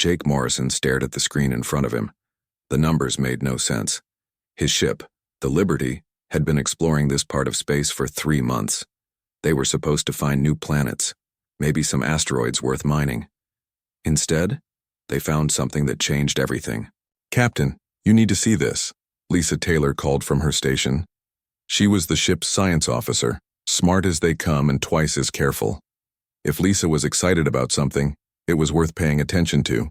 Jake Morrison stared at the screen in front of him. The numbers made no sense. His ship, the Liberty, had been exploring this part of space for 3 months. They were supposed to find new planets, maybe some asteroids worth mining. Instead, they found something that changed everything. "Captain, you need to see this," Lisa Taylor called from her station. She was the ship's science officer, smart as they come and twice as careful. If Lisa was excited about something, it was worth paying attention to.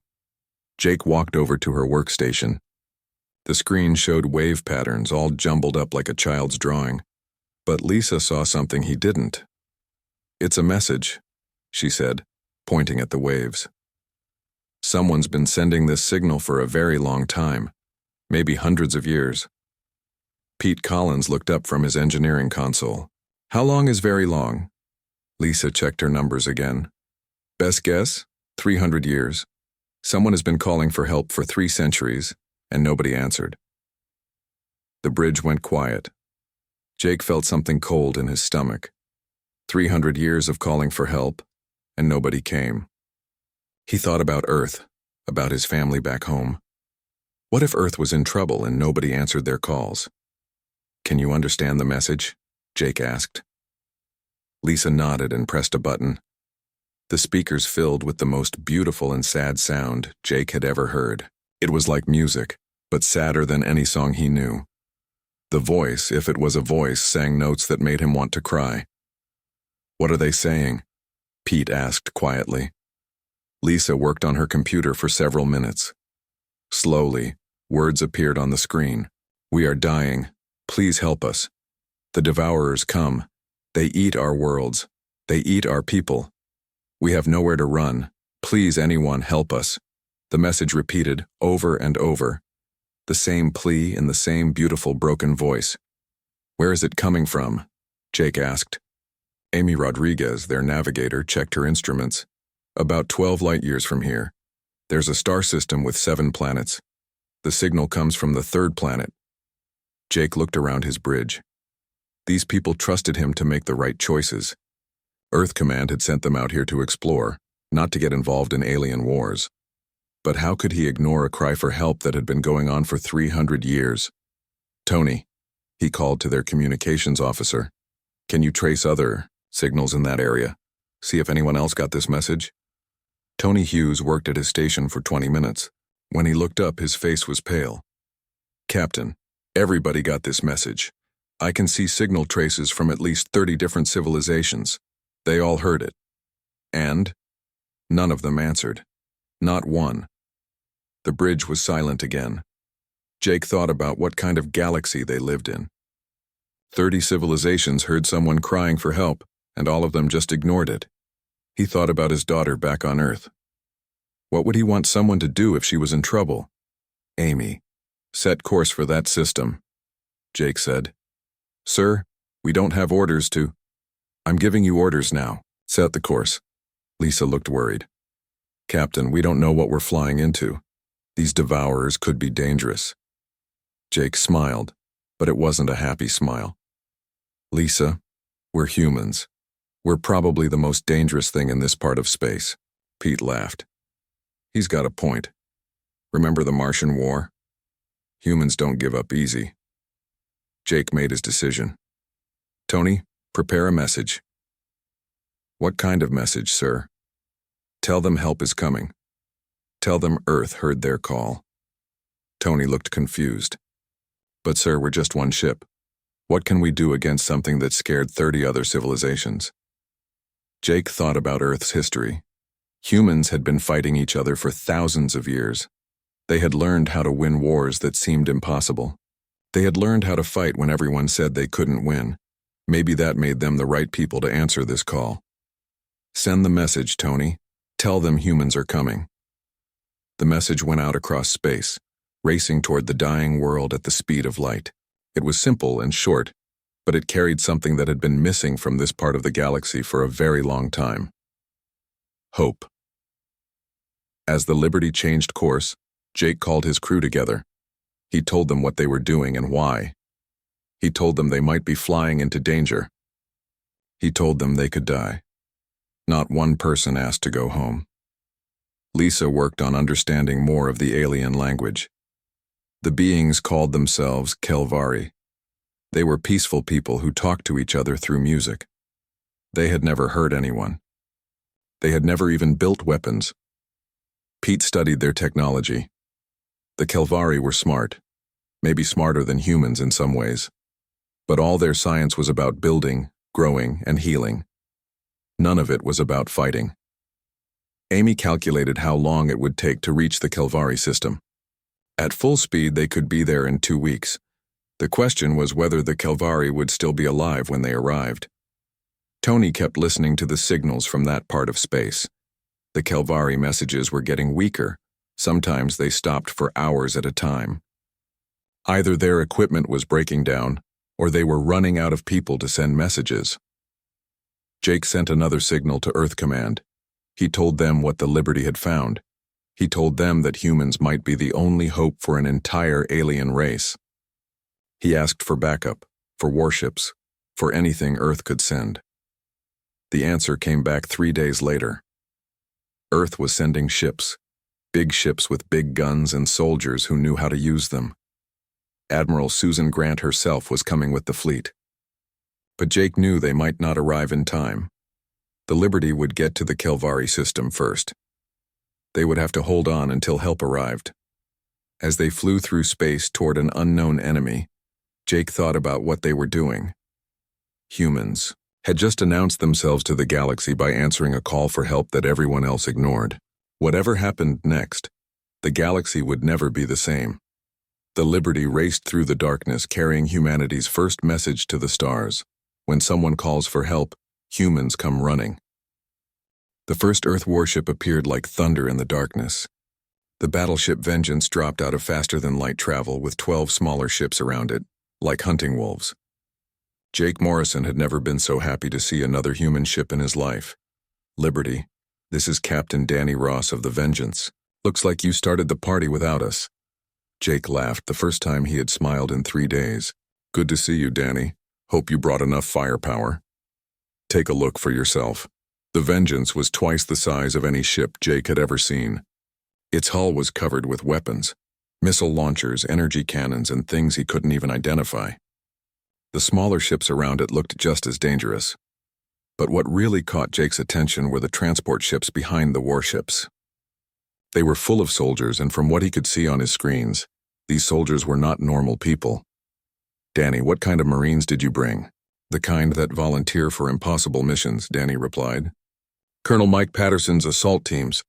Jake walked over to her workstation. The screen showed wave patterns all jumbled up like a child's drawing. But Lisa saw something he didn't. "It's a message," she said, pointing at the waves. "Someone's been sending this signal for a very long time, maybe hundreds of years." Pete Collins looked up from his engineering console. "How long is very long?" Lisa checked her numbers again. "Best guess? 300 years. Someone has been calling for help for 3 centuries, and nobody answered." The bridge went quiet. Jake felt something cold in his stomach. 300 years of calling for help, and nobody came. He thought about Earth, about his family back home. What if Earth was in trouble and nobody answered their calls? "Can you understand the message?" Jake asked. Lisa nodded and pressed a button. The speakers filled with the most beautiful and sad sound Jake had ever heard. It was like music, but sadder than any song he knew. The voice, if it was a voice, sang notes that made him want to cry. "What are they saying?" Pete asked quietly. Lisa worked on her computer for several minutes. Slowly, words appeared on the screen. "We are dying. Please help us. The devourers come. They eat our worlds. They eat our people. We have nowhere to run. Please, anyone, help us." The message repeated over and over. The same plea in the same beautiful broken voice. "Where is it coming from?" Jake asked. Amy Rodriguez, their navigator, checked her instruments. "About 12 light years from here. There's a star system with 7 planets. The signal comes from the 3rd planet." Jake looked around his bridge. These people trusted him to make the right choices. Earth Command had sent them out here to explore, not to get involved in alien wars. But how could he ignore a cry for help that had been going on for 300 years? "Tony," he called to their communications officer. "Can you trace other signals in that area? See if anyone else got this message?" Tony Hughes worked at his station for 20 minutes. When he looked up, his face was pale. "Captain, everybody got this message. I can see signal traces from at least 30 different civilizations. They all heard it. And none of them answered. Not one." The bridge was silent again. Jake thought about what kind of galaxy they lived in. 30 civilizations heard someone crying for help, and all of them just ignored it. He thought about his daughter back on Earth. What would he want someone to do if she was in trouble? "Amy, set course for that system," Jake said. "Sir, we don't have orders to—" "I'm giving you orders now. Set the course." Lisa looked worried. "Captain, we don't know what we're flying into. These devourers could be dangerous." Jake smiled, but it wasn't a happy smile. "Lisa, we're humans. We're probably the most dangerous thing in this part of space." Pete laughed. "He's got a point. Remember the Martian War? Humans don't give up easy." Jake made his decision. "Tony, prepare a message." "What kind of message, sir?" "Tell them help is coming. Tell them Earth heard their call." Tony looked confused. "But sir, we're just one ship. What can we do against something that scared 30 other civilizations?" Jake thought about Earth's history. Humans had been fighting each other for thousands of years. They had learned how to win wars that seemed impossible. They had learned how to fight when everyone said they couldn't win. Maybe that made them the right people to answer this call. "Send the message, Tony. Tell them humans are coming." The message went out across space, racing toward the dying world at the speed of light. It was simple and short, but it carried something that had been missing from this part of the galaxy for a very long time. Hope. As the Liberty changed course, Jake called his crew together. He told them what they were doing and why. He told them they might be flying into danger. He told them they could die. Not one person asked to go home. Lisa worked on understanding more of the alien language. The beings called themselves Kelvari. They were peaceful people who talked to each other through music. They had never hurt anyone. They had never even built weapons. Pete studied their technology. The Kelvari were smart, maybe smarter than humans in some ways. But all their science was about building, growing, and healing. None of it was about fighting. Amy calculated how long it would take to reach the Kelvari system. At full speed, they could be there in 2 weeks. The question was whether the Kelvari would still be alive when they arrived. Tony kept listening to the signals from that part of space. The Kelvari messages were getting weaker. Sometimes they stopped for hours at a time. Either their equipment was breaking down, or they were running out of people to send messages. Jake sent another signal to Earth Command. He told them what the Liberty had found. He told them that humans might be the only hope for an entire alien race. He asked for backup, for warships, for anything Earth could send. The answer came back 3 days later. Earth was sending ships, big ships with big guns and soldiers who knew how to use them. Admiral Susan Grant herself was coming with the fleet. But Jake knew they might not arrive in time. The Liberty would get to the Kelvari system first. They would have to hold on until help arrived. As they flew through space toward an unknown enemy, Jake thought about what they were doing. Humans had just announced themselves to the galaxy by answering a call for help that everyone else ignored. Whatever happened next, the galaxy would never be the same. The Liberty raced through the darkness carrying humanity's first message to the stars. When someone calls for help, humans come running. The first Earth warship appeared like thunder in the darkness. The battleship Vengeance dropped out of faster-than-light travel with 12 smaller ships around it, like hunting wolves. Jake Morrison had never been so happy to see another human ship in his life. Liberty, this is Captain Danny Ross of the Vengeance. Looks like you started the party without us. Jake laughed, the first time he had smiled in 3 days. Good to see you, Danny. Hope you brought enough firepower. Take a look for yourself. The Vengeance was twice the size of any ship Jake had ever seen. Its hull was covered with weapons, missile launchers, energy cannons, and things he couldn't even identify. The smaller ships around it looked just as dangerous. But what really caught Jake's attention were the transport ships behind the warships. They were full of soldiers, and from what he could see on his screens, these soldiers were not normal people. Danny, what kind of Marines did you bring? The kind that volunteer for impossible missions, Danny replied. Colonel Mike Patterson's assault teams.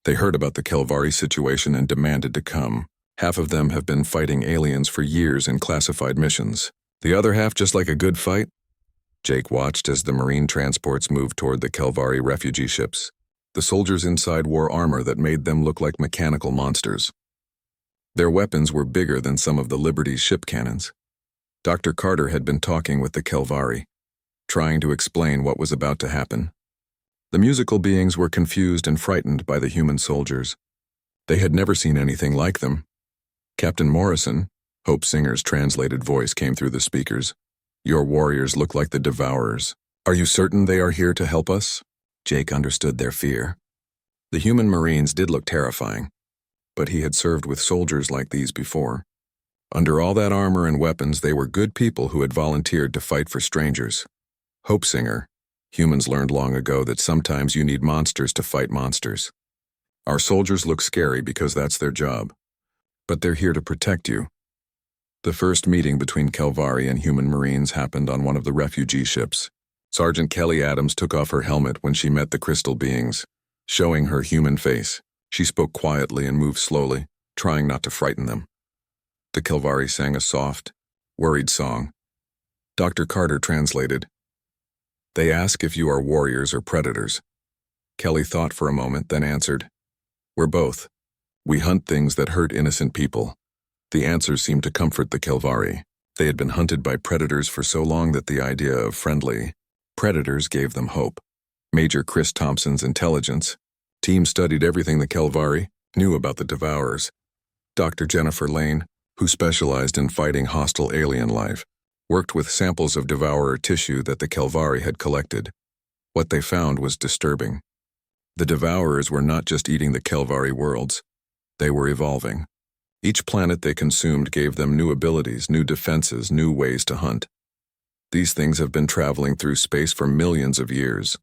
They heard about the Kelvari situation and demanded to come. Half of them have been fighting aliens for years in classified missions. The other half just like a good fight? Jake watched as the Marine transports moved toward the Kelvari refugee ships. The soldiers inside wore armor that made them look like mechanical monsters. Their weapons were bigger than some of the Liberty's ship cannons. Dr. Carter had been talking with the Kelvari, trying to explain what was about to happen. The musical beings were confused and frightened by the human soldiers. They had never seen anything like them. Captain Morrison, Hope Singer's translated voice came through the speakers. Your warriors look like the Devourers. Are you certain they are here to help us? Jake understood their fear. The human Marines did look terrifying, but he had served with soldiers like these before. Under all that armor and weapons, they were good people who had volunteered to fight for strangers. Hope Singer, humans learned long ago that sometimes you need monsters to fight monsters. Our soldiers look scary because that's their job, but they're here to protect you. The first meeting between Kelvari and human Marines happened on one of the refugee ships. Sergeant Kelly Adams took off her helmet when she met the crystal beings, showing her human face. She spoke quietly and moved slowly, trying not to frighten them. The Kelvari sang a soft, worried song. Dr. Carter translated. They ask if you are warriors or predators. Kelly thought for a moment, then answered, We're both. We hunt things that hurt innocent people. The answer seemed to comfort the Kelvari. They had been hunted by predators for so long that the idea of friendly predators gave them hope. Major Chris Thompson's intelligence team studied everything the Kelvari knew about the Devourers. Dr. Jennifer Lane, who specialized in fighting hostile alien life, worked with samples of Devourer tissue that the Kelvari had collected. What they found was disturbing. The Devourers were not just eating the Kelvari worlds, they were evolving. Each planet they consumed gave them new abilities, new defenses, new ways to hunt. These things have been traveling through space for millions of years,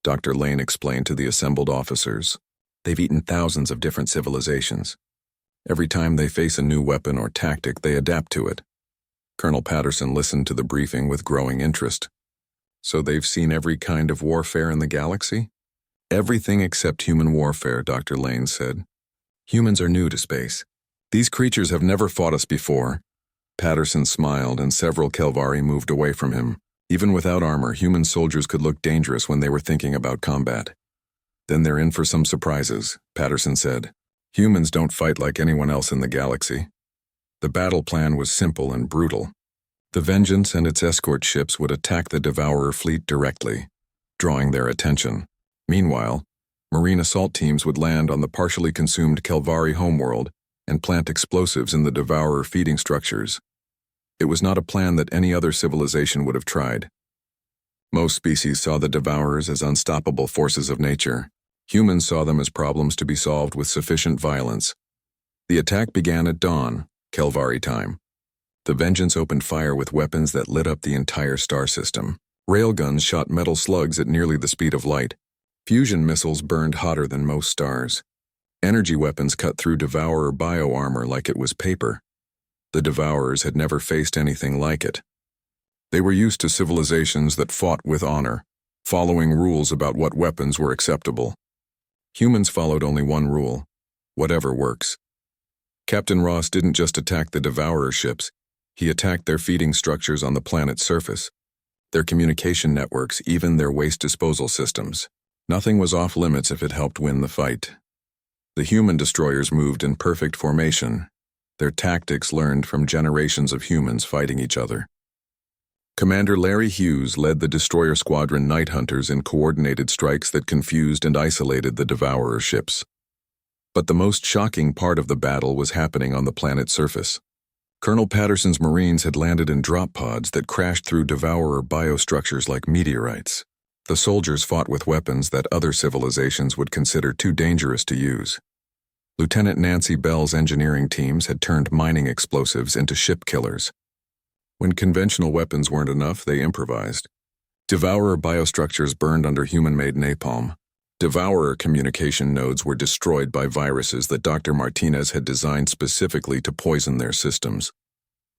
Dr. Lane explained to the assembled officers. They've eaten thousands of different civilizations. Every time they face a new weapon or tactic, they adapt to it. Colonel Patterson listened to the briefing with growing interest. So they've seen every kind of warfare in the galaxy? Everything except human warfare, Dr. Lane said. Humans are new to space. These creatures have never fought us before. Patterson smiled, and several Kelvari moved away from him. Even without armor, human soldiers could look dangerous when they were thinking about combat. Then they're in for some surprises, Patterson said. Humans don't fight like anyone else in the galaxy. The battle plan was simple and brutal. The Vengeance and its escort ships would attack the Devourer fleet directly, drawing their attention. Meanwhile, marine assault teams would land on the partially consumed Kelvari homeworld and plant explosives in the Devourer feeding structures. It was not a plan that any other civilization would have tried. Most species saw the Devourers as unstoppable forces of nature. Humans saw them as problems to be solved with sufficient violence. The attack began at dawn, Kelvari time. The Vengeance opened fire with weapons that lit up the entire star system. Railguns shot metal slugs at nearly the speed of light. Fusion missiles burned hotter than most stars. Energy weapons cut through Devourer bioarmor like it was paper. The Devourers had never faced anything like it. They were used to civilizations that fought with honor, following rules about what weapons were acceptable. Humans followed only one rule: whatever works. Captain Ross didn't just attack the Devourer ships, he attacked their feeding structures on the planet's surface, their communication networks, even their waste disposal systems. Nothing was off limits if it helped win the fight. The human destroyers moved in perfect formation, their tactics learned from generations of humans fighting each other. Commander Larry Hughes led the destroyer squadron Night Hunters in coordinated strikes that confused and isolated the Devourer ships. But the most shocking part of the battle was happening on the planet's surface. Colonel Patterson's Marines had landed in drop pods that crashed through Devourer biostructures like meteorites. The soldiers fought with weapons that other civilizations would consider too dangerous to use. Lieutenant Nancy Bell's engineering teams had turned mining explosives into ship killers. When conventional weapons weren't enough, they improvised. Devourer biostructures burned under human-made napalm. Devourer communication nodes were destroyed by viruses that Dr. Martinez had designed specifically to poison their systems.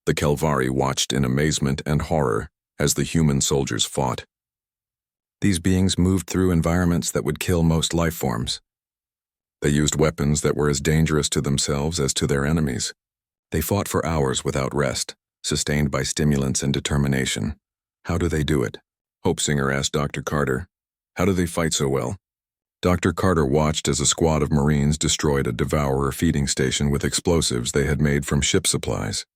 The Kelvari watched in amazement and horror as the human soldiers fought. These beings moved through environments that would kill most life forms. They used weapons that were as dangerous to themselves as to their enemies. They fought for hours without rest, sustained by stimulants and determination. How do they do it? Hope Singer asked Dr. Carter. How do they fight so well? Dr. Carter watched as a squad of Marines destroyed a Devourer feeding station with explosives they had made from ship supplies.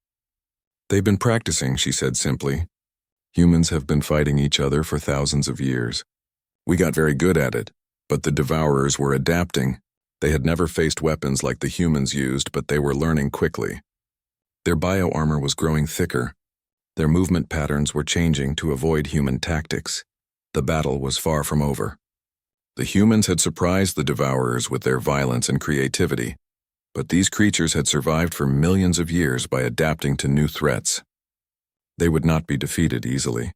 They've been practicing, she said simply. Humans have been fighting each other for thousands of years. We got very good at it, but the Devourers were adapting. They had never faced weapons like the humans used, but they were learning quickly. Their bioarmor was growing thicker. Their movement patterns were changing to avoid human tactics. The battle was far from over. The humans had surprised the Devourers with their violence and creativity, but these creatures had survived for millions of years by adapting to new threats. They would not be defeated easily.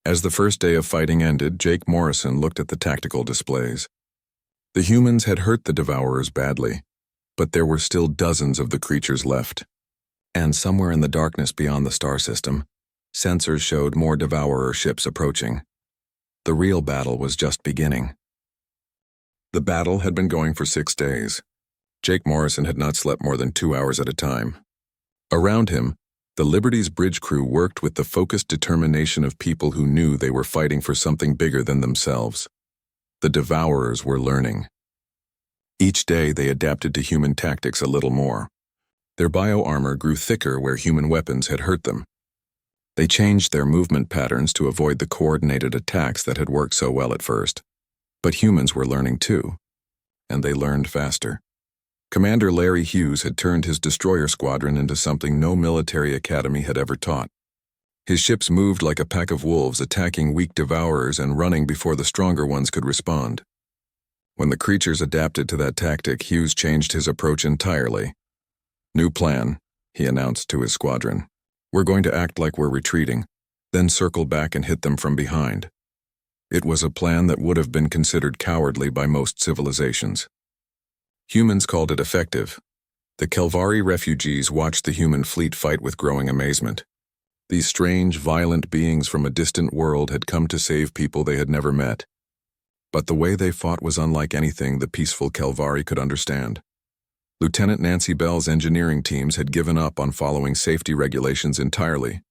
As the first day of fighting ended, Jake Morrison looked at the tactical displays. The humans had hurt the Devourers badly, but there were still dozens of the creatures left. And somewhere in the darkness beyond the star system, sensors showed more Devourer ships approaching. The real battle was just beginning. The battle had been going for 6 days. Jake Morrison had not slept more than 2 hours at a time. Around him, the Liberty's bridge crew worked with the focused determination of people who knew they were fighting for something bigger than themselves. The Devourers were learning. Each day they adapted to human tactics a little more. Their bioarmor grew thicker where human weapons had hurt them. They changed their movement patterns to avoid the coordinated attacks that had worked so well at first. But humans were learning too, and they learned faster. Commander Larry Hughes had turned his destroyer squadron into something no military academy had ever taught. His ships moved like a pack of wolves, attacking weak Devourers and running before the stronger ones could respond. When the creatures adapted to that tactic, Hughes changed his approach entirely. "New plan," he announced to his squadron. "We're going to act like we're retreating, then circle back and hit them from behind." It was a plan that would have been considered cowardly by most civilizations. Humans called it effective. The Kelvari refugees watched the human fleet fight with growing amazement. These strange, violent beings from a distant world had come to save people they had never met. But the way they fought was unlike anything the peaceful Kelvari could understand. Lieutenant Nancy Bell's engineering teams had given up on following safety regulations entirely.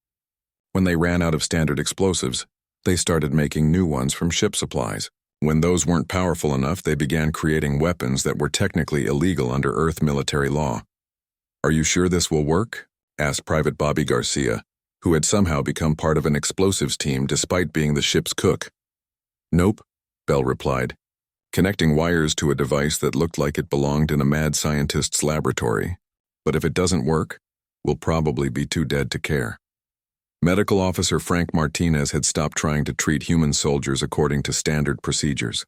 When they ran out of standard explosives, they started making new ones from ship supplies. When those weren't powerful enough, they began creating weapons that were technically illegal under Earth military law. "Are you sure this will work?" asked Private Bobby Garcia, who had somehow become part of an explosives team despite being the ship's cook. "Nope," Bell replied, connecting wires to a device that looked like it belonged in a mad scientist's laboratory. "But if it doesn't work, we'll probably be too dead to care." Medical Officer Frank Martinez had stopped trying to treat human soldiers according to standard procedures.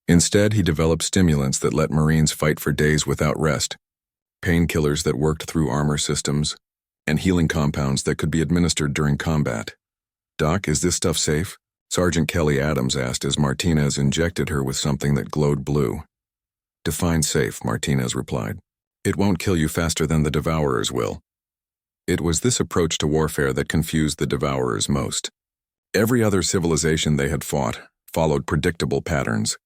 Instead, he developed stimulants that let Marines fight for days without rest, painkillers that worked through armor systems, and healing compounds that could be administered during combat. "Doc, is this stuff safe?" Sergeant Kelly Adams asked as Martinez injected her with something that glowed blue. "Define safe," Martinez replied. "It won't kill you faster than the Devourers will." It was this approach to warfare that confused the Devourers most. Every other civilization they had fought followed predictable patterns.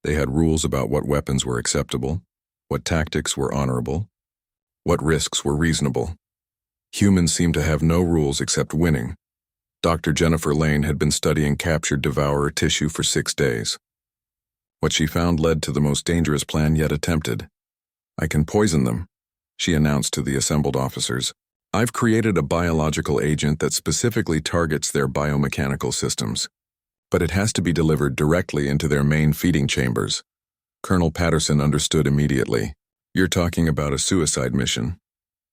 They had rules about what weapons were acceptable, what tactics were honorable, what risks were reasonable. Humans seemed to have no rules except winning. Dr. Jennifer Lane had been studying captured Devourer tissue for 6 days. What she found led to the most dangerous plan yet attempted. "I can poison them," she announced to the assembled officers. "I've created a biological agent that specifically targets their biomechanical systems. But it has to be delivered directly into their main feeding chambers." Colonel Patterson understood immediately. "You're talking about a suicide mission."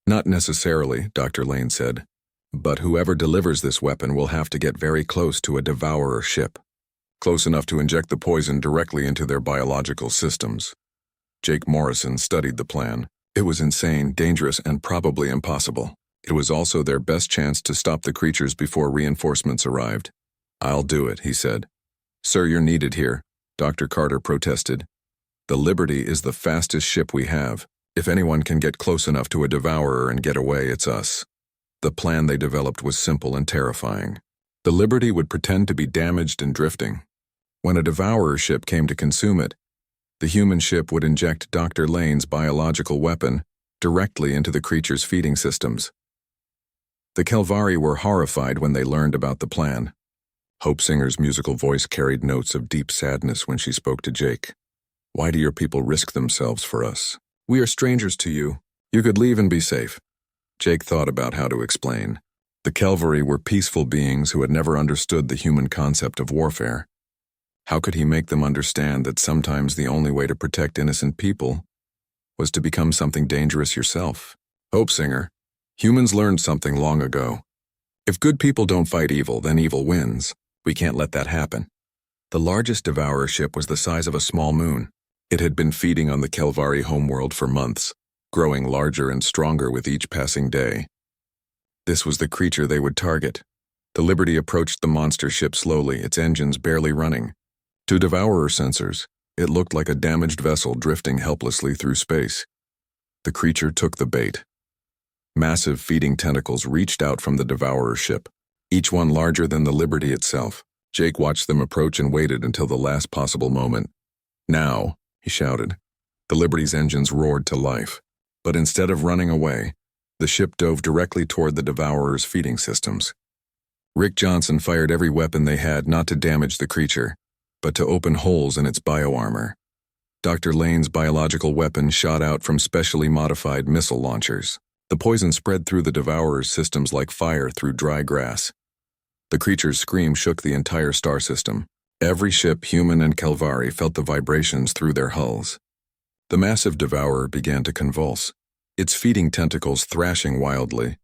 "Not necessarily," Dr. Lane said. "But whoever delivers this weapon will have to get very close to a Devourer ship. Close enough to inject the poison directly into their biological systems." Jake Morrison studied the plan. It was insane, dangerous, and probably impossible. It was also their best chance to stop the creatures before reinforcements arrived. "I'll do it," he said. "Sir, you're needed here," Dr. Carter protested. "The Liberty is the fastest ship we have. If anyone can get close enough to a Devourer and get away, it's us." The plan they developed was simple and terrifying. The Liberty would pretend to be damaged and drifting. When a Devourer ship came to consume it, the human ship would inject Dr. Lane's biological weapon directly into the creature's feeding systems. The Kelvari were horrified when they learned about the plan. Hope Singer's musical voice carried notes of deep sadness when she spoke to Jake. "Why do your people risk themselves for us? We are strangers to you. You could leave and be safe." Jake thought about how to explain. The Kelvari were peaceful beings who had never understood the human concept of warfare. How could he make them understand that sometimes the only way to protect innocent people was to become something dangerous yourself? "Hope Singer, humans learned something long ago. If good people don't fight evil, then evil wins. We can't let that happen." The largest Devourer ship was the size of a small moon. It had been feeding on the Kelvari homeworld for months, growing larger and stronger with each passing day. This was the creature they would target. The Liberty approached the monster ship slowly, its engines barely running. To Devourer sensors, it looked like a damaged vessel drifting helplessly through space. The creature took the bait. Massive feeding tentacles reached out from the Devourer ship, each one larger than the Liberty itself. Jake watched them approach and waited until the last possible moment. "Now," he shouted. The Liberty's engines roared to life. But instead of running away, the ship dove directly toward the Devourer's feeding systems. Rick Johnson fired every weapon they had not to damage the creature, but to open holes in its bioarmor. Dr. Lane's biological weapon shot out from specially modified missile launchers. The poison spread through the Devourer's systems like fire through dry grass. The creature's scream shook the entire star system. Every ship, human and Kelvari, felt the vibrations through their hulls. The massive Devourer began to convulse, its feeding tentacles thrashing wildly.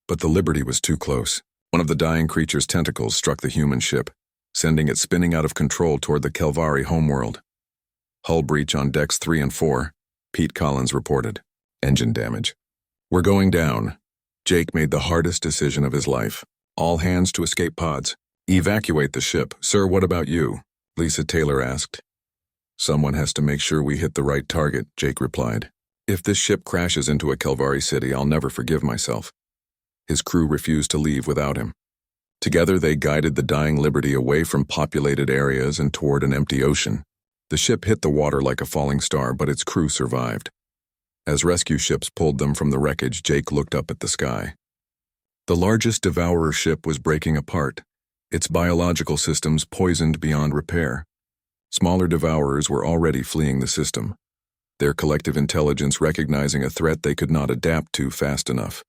But the Liberty was too close. One of the dying creature's tentacles struck the human ship, sending it spinning out of control toward the Kelvari homeworld. Hull breach on decks 3 and 4, Pete Collins reported. Engine damage. We're going down. Jake made the hardest decision of his life. All hands to escape pods. Evacuate the ship. Sir, what about you? Lisa Taylor asked. Someone has to make sure we hit the right target, Jake replied. If this ship crashes into a Kelvari city, I'll never forgive myself. His crew refused to leave without him. Together they guided the dying Liberty away from populated areas and toward an empty ocean. The ship hit the water like a falling star, but its crew survived. As rescue ships pulled them from the wreckage, Jake looked up at the sky. The largest Devourer ship was breaking apart, its biological systems poisoned beyond repair. Smaller Devourers were already fleeing the system, their collective intelligence recognizing a threat they could not adapt to fast enough.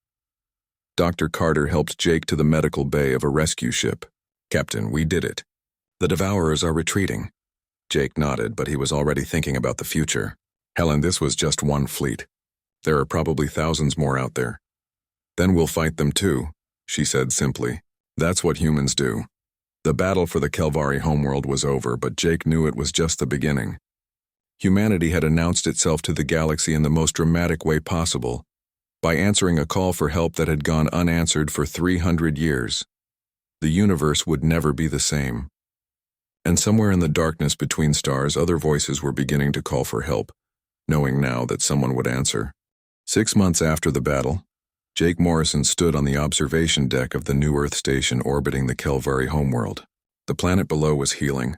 Dr. Carter helped Jake to the medical bay of a rescue ship. Captain, we did it. The Devourers are retreating. Jake nodded, but he was already thinking about the future. Helen, this was just one fleet. There are probably thousands more out there. Then we'll fight them too, she said simply. That's what humans do. The battle for the Kelvari homeworld was over, but Jake knew it was just the beginning. Humanity had announced itself to the galaxy in the most dramatic way possible, by answering a call for help that had gone unanswered for 300 years. The universe would never be the same. And somewhere in the darkness between stars, other voices were beginning to call for help, knowing now that someone would answer. 6 months after the battle, Jake Morrison stood on the observation deck of the New Earth station orbiting the Kelvari homeworld. The planet below was healing.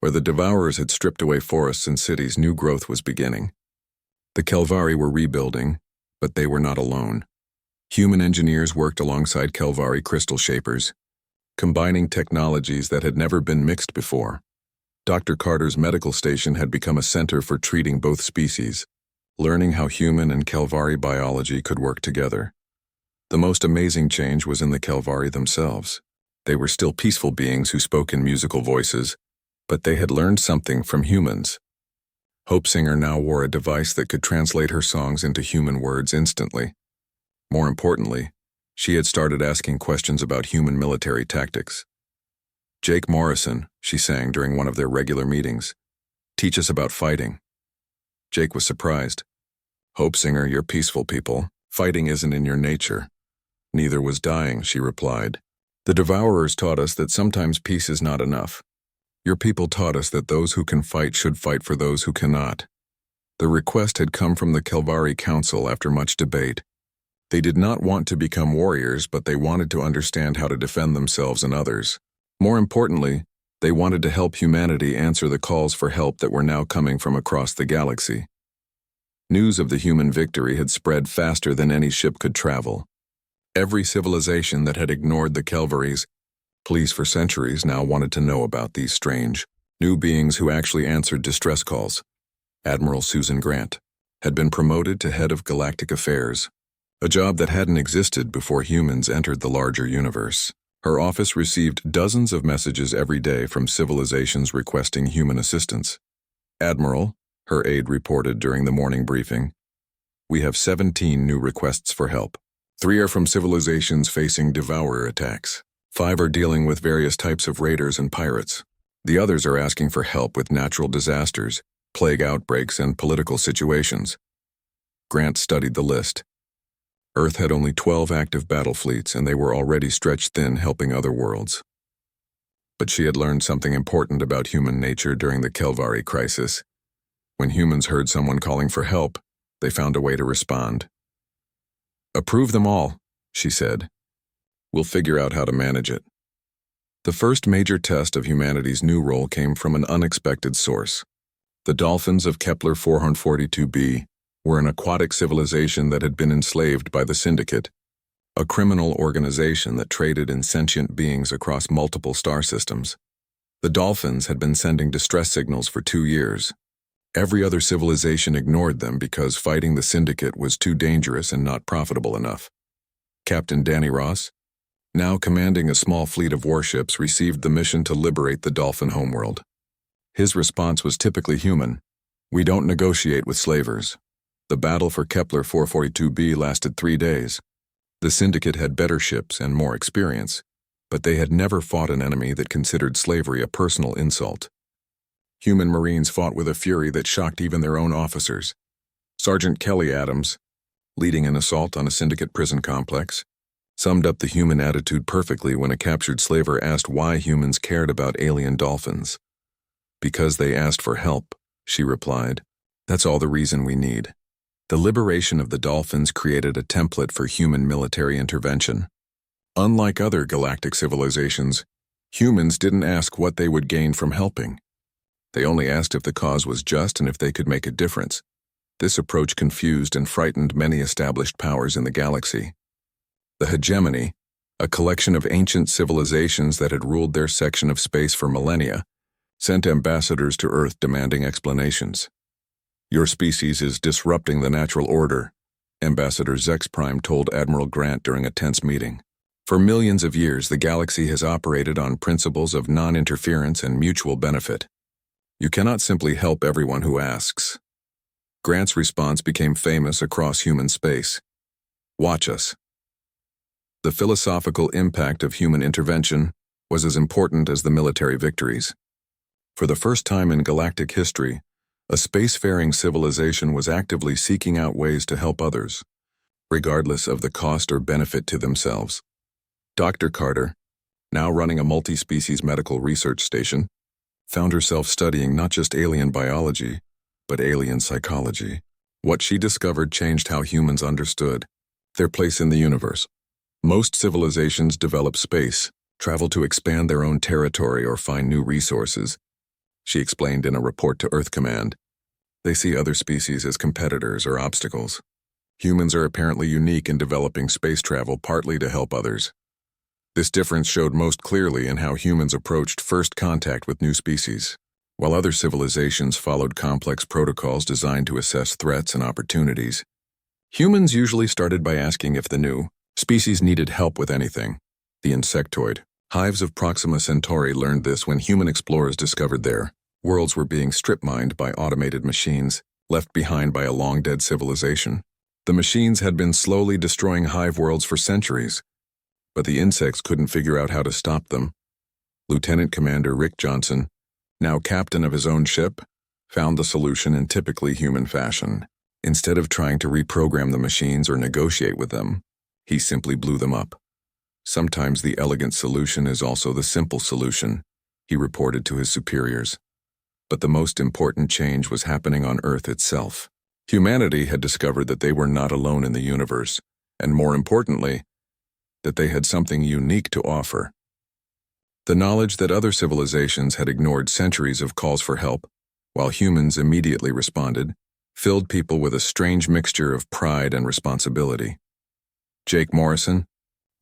Where the Devourers had stripped away forests and cities, new growth was beginning. The Kelvari were rebuilding, but they were not alone. Human engineers worked alongside Kelvari crystal shapers, combining technologies that had never been mixed before. Dr. Carter's medical station had become a center for treating both species, learning how human and Kelvari biology could work together. The most amazing change was in the Kelvari themselves. They were still peaceful beings who spoke in musical voices, but they had learned something from humans. Hope Singer now wore a device that could translate her songs into human words instantly. More importantly, she had started asking questions about human military tactics. Jake Morrison, she sang during one of their regular meetings, teach us about fighting. Jake was surprised. Hope Singer, you're peaceful people. Fighting isn't in your nature. Neither was dying, she replied. The Devourers taught us that sometimes peace is not enough. Your people taught us that those who can fight should fight for those who cannot. The request had come from the Kelvari Council after much debate. They did not want to become warriors, but they wanted to understand how to defend themselves and others. More importantly, they wanted to help humanity answer the calls for help that were now coming from across the galaxy. News of the human victory had spread faster than any ship could travel. Every civilization that had ignored the Kelvaries, police for centuries, now wanted to know about these strange, new beings who actually answered distress calls. Admiral Susan Grant had been promoted to head of Galactic Affairs, a job that hadn't existed before humans entered the larger universe. Her office received dozens of messages every day from civilizations requesting human assistance. Admiral, her aide reported during the morning briefing, we have 17 new requests for help. 3 are from civilizations facing devourer attacks. 5 are dealing with various types of raiders and pirates. The others are asking for help with natural disasters, plague outbreaks, and political situations. Grant studied the list. Earth had only 12 active battle fleets, and they were already stretched thin helping other worlds. But she had learned something important about human nature during the Kelvari crisis. When humans heard someone calling for help, they found a way to respond. Approve them all, she said. We'll figure out how to manage it. The first major test of humanity's new role came from an unexpected source. The dolphins of Kepler 442b were an aquatic civilization that had been enslaved by the Syndicate, a criminal organization that traded in sentient beings across multiple star systems. The dolphins had been sending distress signals for 2 years. Every other civilization ignored them because fighting the Syndicate was too dangerous and not profitable enough. Captain Danny Ross, now commanding a small fleet of warships, received the mission to liberate the dolphin homeworld. His response was typically human. We don't negotiate with slavers. The battle for Kepler 442b lasted 3 days. The Syndicate had better ships and more experience, but they had never fought an enemy that considered slavery a personal insult. Human Marines fought with a fury that shocked even their own officers. Sergeant Kelly Adams, leading an assault on a syndicate prison complex, summed up the human attitude perfectly when a captured slaver asked why humans cared about alien dolphins. "Because they asked for help," she replied. "That's all the reason we need." The liberation of the dolphins created a template for human military intervention. Unlike other galactic civilizations, humans didn't ask what they would gain from helping. They only asked if the cause was just and if they could make a difference. This approach confused and frightened many established powers in the galaxy. The hegemony, a collection of ancient civilizations that had ruled their section of space for millennia, sent ambassadors to Earth demanding explanations. "Your species is disrupting the natural order," Ambassador Zex Prime told Admiral Grant during a tense meeting. "For millions of years, the galaxy has operated on principles of non-interference and mutual benefit. You cannot simply help everyone who asks." Grant's response became famous across human space. "Watch us." The philosophical impact of human intervention was as important as the military victories. For the first time in galactic history, a spacefaring civilization was actively seeking out ways to help others, regardless of the cost or benefit to themselves. Dr. Carter, now running a multi-species medical research station, found herself studying not just alien biology, but alien psychology. What she discovered changed how humans understood their place in the universe. Most civilizations develop space, travel to expand their own territory or find new resources, she explained in a report to Earth Command. They see other species as competitors or obstacles. Humans are apparently unique in developing space travel partly to help others. This difference showed most clearly in how humans approached first contact with new species. While other civilizations followed complex protocols designed to assess threats and opportunities, humans usually started by asking if the new species needed help with anything. The insectoid hives of Proxima Centauri learned this when human explorers discovered their worlds were being strip-mined by automated machines, left behind by a long-dead civilization. The machines had been slowly destroying hive worlds for centuries, but the insects couldn't figure out how to stop them. Lieutenant Commander Rick Johnson, now captain of his own ship, found the solution in typically human fashion. Instead of trying to reprogram the machines or negotiate with them, he simply blew them up. "Sometimes the elegant solution is also the simple solution," he reported to his superiors. But the most important change was happening on Earth itself. Humanity had discovered that they were not alone in the universe, and more importantly, that they had something unique to offer. The knowledge that other civilizations had ignored centuries of calls for help, while humans immediately responded, filled people with a strange mixture of pride and responsibility. Jake Morrison,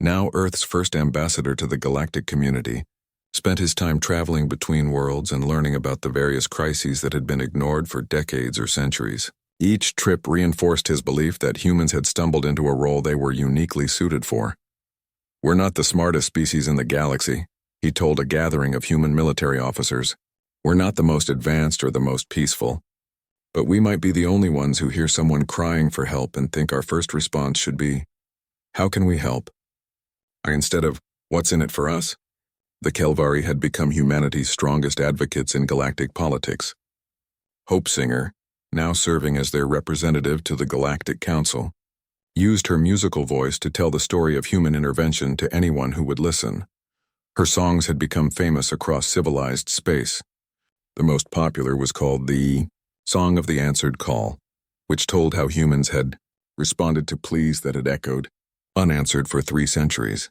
now Earth's first ambassador to the galactic community, spent his time traveling between worlds and learning about the various crises that had been ignored for decades or centuries. Each trip reinforced his belief that humans had stumbled into a role they were uniquely suited for. "We're not the smartest species in the galaxy," he told a gathering of human military officers. "We're not the most advanced or the most peaceful, but we might be the only ones who hear someone crying for help and think our first response should be, 'How can we help?' Instead of, 'What's in it for us?'" The Kelvari had become humanity's strongest advocates in galactic politics. Hope Singer, now serving as their representative to the Galactic Council, used her musical voice to tell the story of human intervention to anyone who would listen. Her songs had become famous across civilized space. The most popular was called the Song of the Answered Call, which told how humans had responded to pleas that had echoed, unanswered for 3 centuries.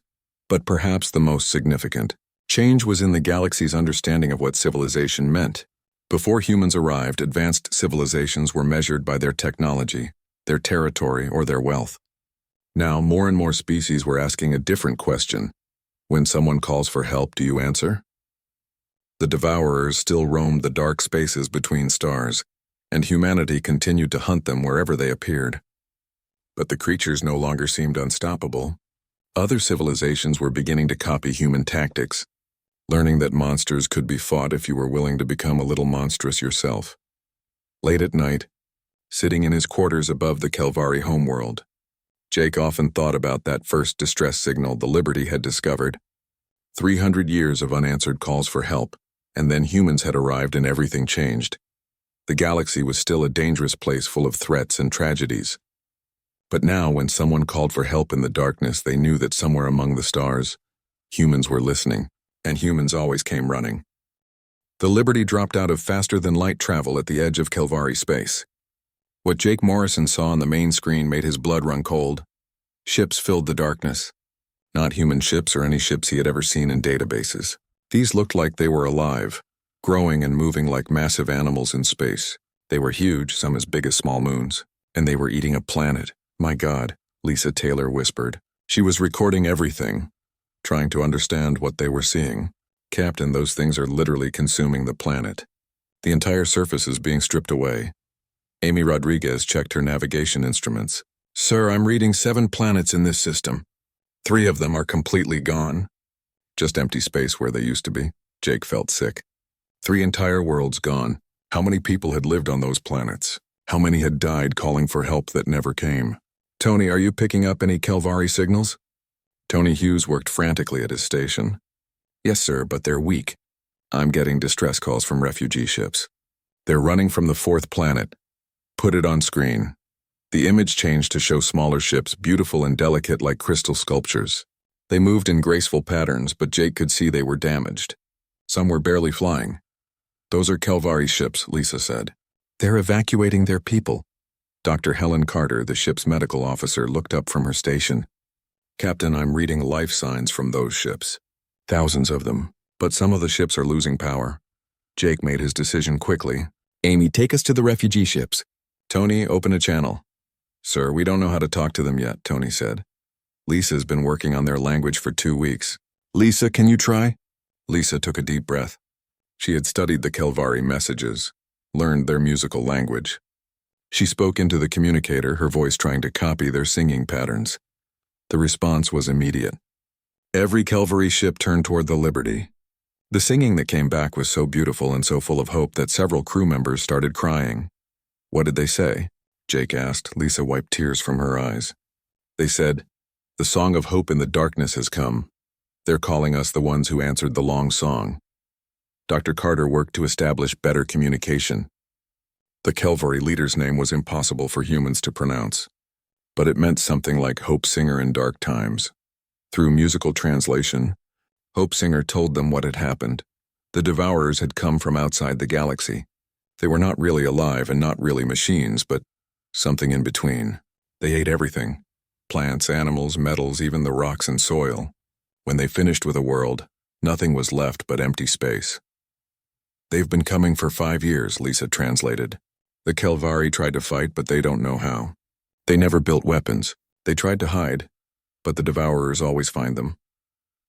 But perhaps the most significant change was in the galaxy's understanding of what civilization meant. Before humans arrived, advanced civilizations were measured by their technology, their territory, or their wealth. Now, more and more species were asking a different question. When someone calls for help, do you answer? The Devourers still roamed the dark spaces between stars, and humanity continued to hunt them wherever they appeared. But the creatures no longer seemed unstoppable. Other civilizations were beginning to copy human tactics, learning that monsters could be fought if you were willing to become a little monstrous yourself. Late at night, sitting in his quarters above the Kelvari homeworld, Jake often thought about that first distress signal the Liberty had discovered. 300 years of unanswered calls for help, And then humans had arrived and everything changed. The galaxy was still a dangerous place full of threats and tragedies. But now, when someone called for help in the darkness, they knew that somewhere among the stars, humans were listening, and humans always came running. The Liberty dropped out of faster-than-light travel at the edge of Kelvari space. What Jake Morrison saw on the main screen made his blood run cold. Ships filled the darkness. Not human ships or any ships he had ever seen in databases. These looked like they were alive, growing and moving like massive animals in space. They were huge, some as big as small moons, and they were eating a planet. My God, Lisa Taylor whispered. She was recording everything, trying to understand what they were seeing. Captain, those things are literally consuming the planet. The entire surface is being stripped away. Amy Rodriguez checked her navigation instruments. Sir, I'm reading 7 planets in this system. 3 of them are completely gone. Just empty space where they used to be. Jake felt sick. 3 entire worlds gone. How many people had lived on those planets? How many had died calling for help that never came? Tony, are you picking up any Kelvari signals? Tony Hughes worked frantically at his station. Yes, sir, but they're weak. I'm getting distress calls from refugee ships. They're running from the 4th planet. Put it on screen. The image changed to show smaller ships, beautiful and delicate like crystal sculptures. They moved in graceful patterns, but Jake could see they were damaged. Some were barely flying. Those are Kelvari ships, Lisa said. They're evacuating their people. Dr. Helen Carter, the ship's medical officer, looked up from her station. Captain, I'm reading life signs from those ships. Thousands of them, but some of the ships are losing power. Jake made his decision quickly. Amy, take us to the refugee ships. Tony, open a channel. Sir, we don't know how to talk to them yet, Tony said. Lisa's been working on their language for 2 weeks. Lisa, can you try? Lisa took a deep breath. She had studied the Kelvari messages, learned their musical language. She spoke into the communicator, her voice trying to copy their singing patterns. The response was immediate. Every Kelvari ship turned toward the Liberty. The singing that came back was so beautiful and so full of hope that several crew members started crying. What did they say? Jake asked. Lisa wiped tears from her eyes. They said, "The song of hope in the darkness has come. They're calling us the ones who answered the long song." Dr. Carter worked to establish better communication. The Kelvari leader's name was impossible for humans to pronounce, but it meant something like Hope Singer in Dark Times. Through musical translation, Hope Singer told them what had happened. The Devourers had come from outside the galaxy. They were not really alive and not really machines, but something in between. They ate everything. Plants, animals, metals, even the rocks and soil. When they finished with a world, nothing was left but empty space. They've been coming for 5 years, Lisa translated. The Kelvari tried to fight, but they don't know how. They never built weapons. They tried to hide, but the Devourers always find them.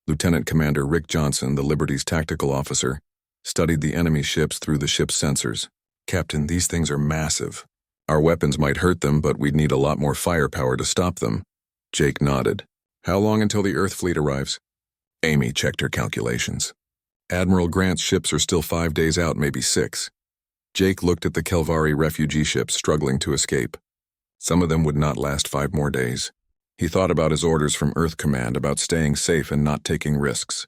Lieutenant Commander Rick Johnson, the Liberty's tactical officer, studied the enemy ships through the ship's sensors. Captain, these things are massive. Our weapons might hurt them, but we'd need a lot more firepower to stop them. Jake nodded. How long until the Earth fleet arrives? Amy checked her calculations. Admiral Grant's ships are still 5 days out, maybe 6. Jake looked at the Kelvari refugee ships struggling to escape. Some of them would not last 5 more days. He thought about his orders from Earth Command about staying safe and not taking risks.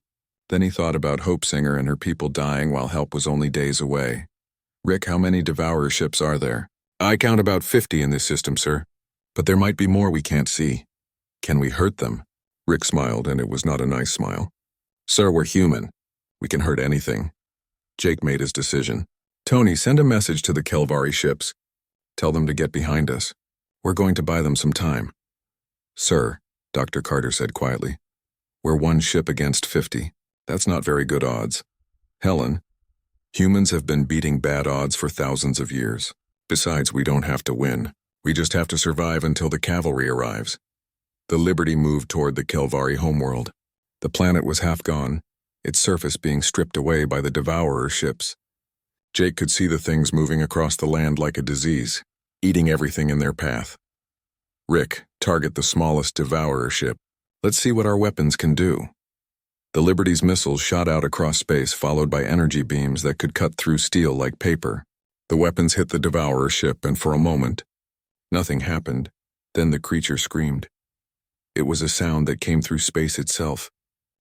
Then he thought about Hope Singer and her people dying while help was only days away. Rick, how many Devourer ships are there? I count about 50 in this system, sir. But there might be more we can't see. Can we hurt them? Rick smiled, and it was not a nice smile. Sir, we're human. We can hurt anything. Jake made his decision. Tony, send a message to the Kelvari ships. Tell them to get behind us. We're going to buy them some time. Sir, Dr. Carter said quietly, we're 1 ship against 50. That's not very good odds. Helen, humans have been beating bad odds for thousands of years. Besides, we don't have to win. We just have to survive until the cavalry arrives. The Liberty moved toward the Kelvari homeworld. The planet was half gone, its surface being stripped away by the Devourer ships. Jake could see the things moving across the land like a disease, eating everything in their path. Rick, target the smallest Devourer ship. Let's see what our weapons can do. The Liberty's missiles shot out across space, followed by energy beams that could cut through steel like paper. The weapons hit the Devourer ship, and for a moment, nothing happened. Then the creature screamed. It was a sound that came through space itself,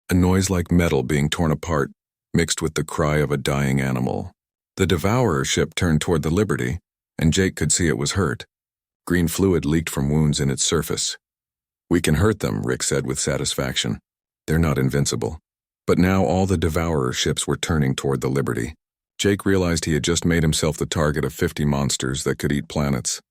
a noise like metal being torn apart, mixed with the cry of a dying animal. The Devourer ship turned toward the Liberty, and Jake could see it was hurt. Green fluid leaked from wounds in its surface. "We can hurt them," Rick said with satisfaction. "They're not invincible." But now all the Devourer ships were turning toward the Liberty. Jake realized he had just made himself the target of 50 monsters that could eat planets.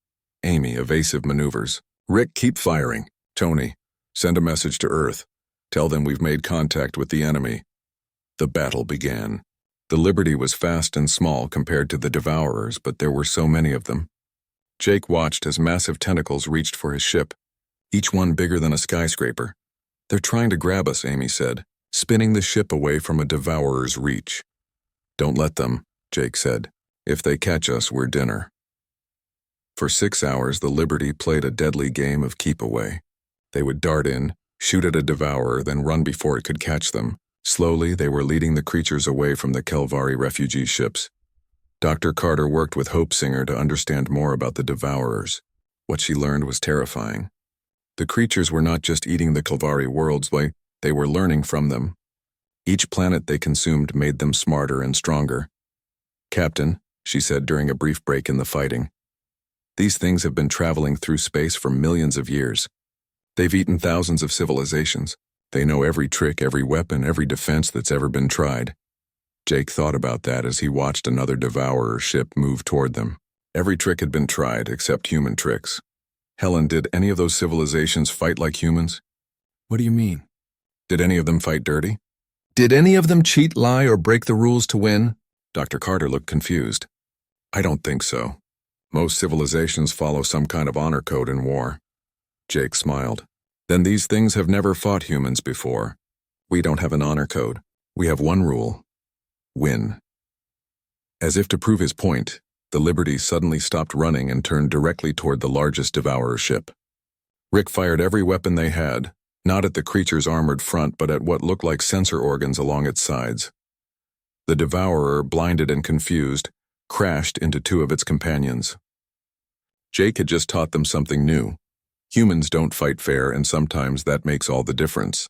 Amy, evasive maneuvers. "Rick, keep firing. Tony, send a message to Earth. Tell them we've made contact with the enemy." The battle began. The Liberty was fast and small compared to the Devourers, but there were so many of them. Jake watched as massive tentacles reached for his ship, each one bigger than a skyscraper. "They're trying to grab us," Amy said, spinning the ship away from a Devourer's reach. "Don't let them," Jake said. "If they catch us, we're dinner." For 6 hours, the Liberty played a deadly game of keep away. They would dart in, shoot at a Devourer, then run before it could catch them. Slowly, they were leading the creatures away from the Kelvari refugee ships. Dr. Carter worked with Hope Singer to understand more about the Devourers. What she learned was terrifying. The creatures were not just eating the Kelvari worlds, they were learning from them. Each planet they consumed made them smarter and stronger. "Captain," she said during a brief break in the fighting, "these things have been traveling through space for millions of years. They've eaten thousands of civilizations. They know every trick, every weapon, every defense that's ever been tried." Jake thought about that as he watched another Devourer ship move toward them. Every trick had been tried, except human tricks. "Helen, did any of those civilizations fight like humans?" "What do you mean?" "Did any of them fight dirty? Did any of them cheat, lie, or break the rules to win?" Dr. Carter looked confused. "I don't think so. Most civilizations follow some kind of honor code in war." Jake smiled. "Then these things have never fought humans before. We don't have an honor code. We have one rule: win." As if to prove his point, the Liberty suddenly stopped running and turned directly toward the largest Devourer ship. Rick fired every weapon they had, not at the creature's armored front but at what looked like sensor organs along its sides. The Devourer, blinded and confused, crashed into 2 of its companions. Jake had just taught them something new. Humans don't fight fair, and sometimes that makes all the difference.